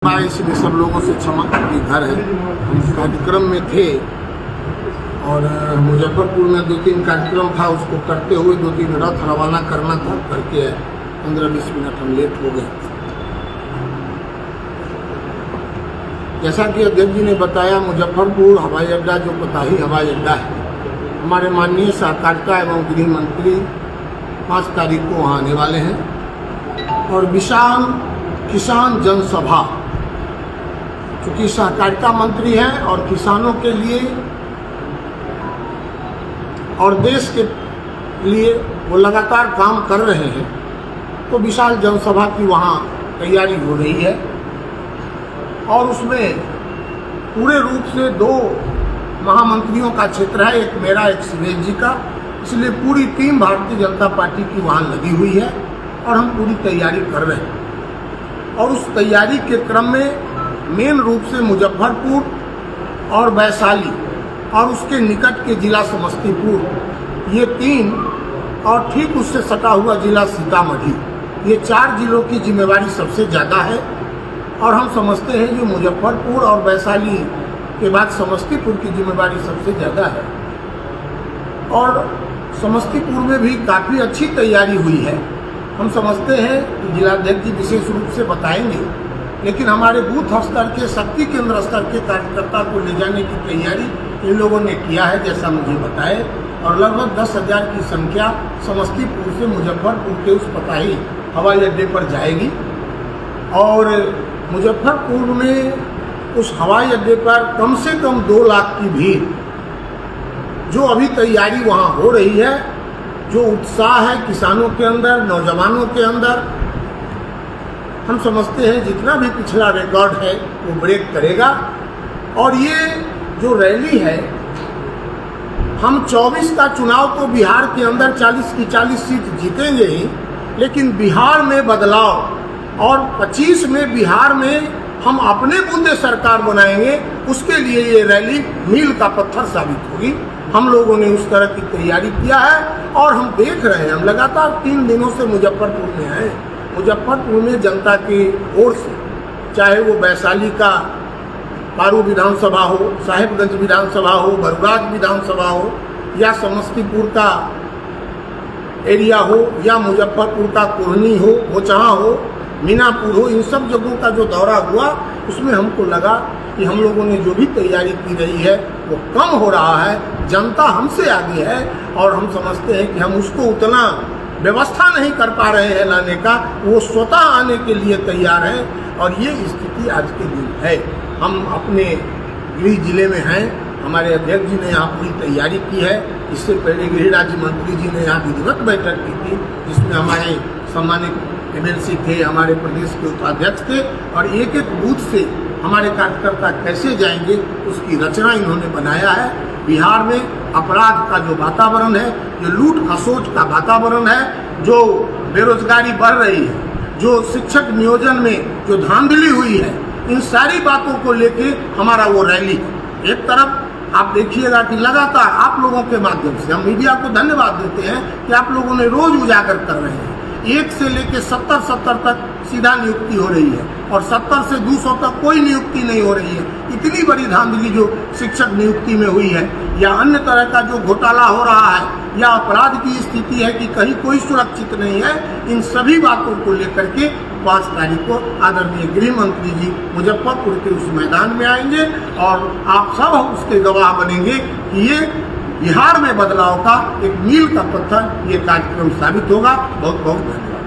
इसलिए सब लोगों से क्षमा की घर है। हम कार्यक्रम में थे और मुजफ्फरपुर में 2-3 कार्यक्रम था, उसको करते हुए 2-3 रथ रवाना करना था, करके 15-20 मिनट हम लेट हो गए। जैसा कि अध्यक्ष जी ने बताया, मुजफ्फरपुर हवाई अड्डा जो कोताही हवाई अड्डा है, हमारे माननीय सहकारिता एवं गृह मंत्री 5 तारीख को वहाँ आने वाले हैं और विशाल किसान जनसभा, चूँकि सहकारिता मंत्री हैं और किसानों के लिए और देश के लिए वो लगातार काम कर रहे हैं, तो विशाल जनसभा की वहाँ तैयारी हो रही है और उसमें पूरे रूप से 2 महामंत्रियों का क्षेत्र है, एक मेरा एक सुरेश जी का, इसलिए पूरी टीम भारतीय जनता पार्टी की वहाँ लगी हुई है और हम पूरी तैयारी कर रहे हैं। और उस तैयारी के क्रम में मेन रूप से मुजफ्फरपुर और वैशाली और उसके निकट के जिला समस्तीपुर, ये 3 और ठीक उससे सटा हुआ जिला सीतामढ़ी, ये 4 जिलों की जिम्मेवारी सबसे ज़्यादा है। और हम समझते हैं कि मुजफ्फरपुर और वैशाली के बाद समस्तीपुर की जिम्मेवारी सबसे ज़्यादा है और समस्तीपुर में भी काफ़ी अच्छी तैयारी हुई है। हम समझते हैं कि जिलाध्यक्ष जी विशेष रूप से बताएंगे, लेकिन हमारे बूथ स्तर के, शक्ति केंद्र स्तर के कार्यकर्ता को ले जाने की तैयारी इन लोगों ने किया है, जैसा मुझे बताए, और लगभग 10,000 की संख्या समस्तीपुर से मुजफ्फरपुर के उस कोताही हवाई अड्डे पर जाएगी। और मुजफ्फरपुर में उस हवाई अड्डे पर कम से कम 2 लाख की भीड़, जो अभी तैयारी वहाँ हो रही है, जो उत्साह है किसानों के अंदर, नौजवानों के अंदर, हम समझते हैं जितना भी पिछला रिकॉर्ड है वो ब्रेक करेगा। और ये जो रैली है, हम 24 का चुनाव तो बिहार के अंदर 40 की 40 सीट जीतेंगे ही, लेकिन बिहार में बदलाव और 25 में बिहार में हम अपने बूंदे सरकार बनाएंगे, उसके लिए ये रैली मील का पत्थर साबित होगी। हम लोगों ने उस तरह की तैयारी किया है और हम देख रहे हैं, हम लगातार 3 दिनों से मुजफ्फरपुर में हैं। मुजफ्फरपुर में जनता की ओर से, चाहे वो वैशाली का पारू विधानसभा हो, साहेबगंज विधानसभा हो, बरुराज विधानसभा हो, या समस्तीपुर का एरिया हो, या मुजफ्फरपुर का कुरनी हो, बोचहा हो, मीनापुर हो, इन सब जगहों का जो दौरा हुआ, उसमें हमको लगा कि हम लोगों ने जो भी तैयारी की रही है वो कम हो रहा है, जनता हमसे आगे है और हम समझते हैं कि हम उसको उतना व्यवस्था नहीं कर पा रहे हैं लाने का, वो स्वतः आने के लिए तैयार हैं। और ये स्थिति आज के दिन है। हम अपने गृह जिले में हैं, हमारे अध्यक्ष जी ने यहाँ पूरी तैयारी की है। इससे पहले गृह राज्य मंत्री जी ने यहाँ विधिवत बैठक की थी, जिसमें हमारे सम्मानित MLC थे, हमारे प्रदेश के उपाध्यक्ष थे, और एक बूथ से हमारे कार्यकर्ता कैसे जाएंगे उसकी रचना इन्होंने बनाया है। बिहार में अपराध का जो वातावरण है, जो लूट खसोट का वातावरण है, जो बेरोजगारी बढ़ रही है, जो शिक्षक नियोजन में जो धांधली हुई है, इन सारी बातों को लेके हमारा वो रैली, एक तरफ आप देखिएगा कि लगातार आप लोगों के माध्यम से हम मीडिया को धन्यवाद देते हैं कि आप लोगों ने रोज उजागर कर रहे हैं। 1 से लेके 70 तक सीधा नियुक्ति हो रही है और 70 से 200 तक कोई नियुक्ति नहीं हो रही है। इतनी बड़ी धांधली जो शिक्षक नियुक्ति में हुई है, या अन्य तरह का जो घोटाला हो रहा है, या अपराध की स्थिति है कि कहीं कोई सुरक्षित नहीं है, इन सभी बातों को लेकर के 5 तारीख को आदरणीय गृह मंत्री जी मुजफ्फरपुर के उस मैदान में आएंगे और आप सब उसके गवाह बनेंगे कि ये बिहार में बदलाव का एक मील का पत्थर ये कार्यक्रम साबित होगा। बहुत बहुत धन्यवाद।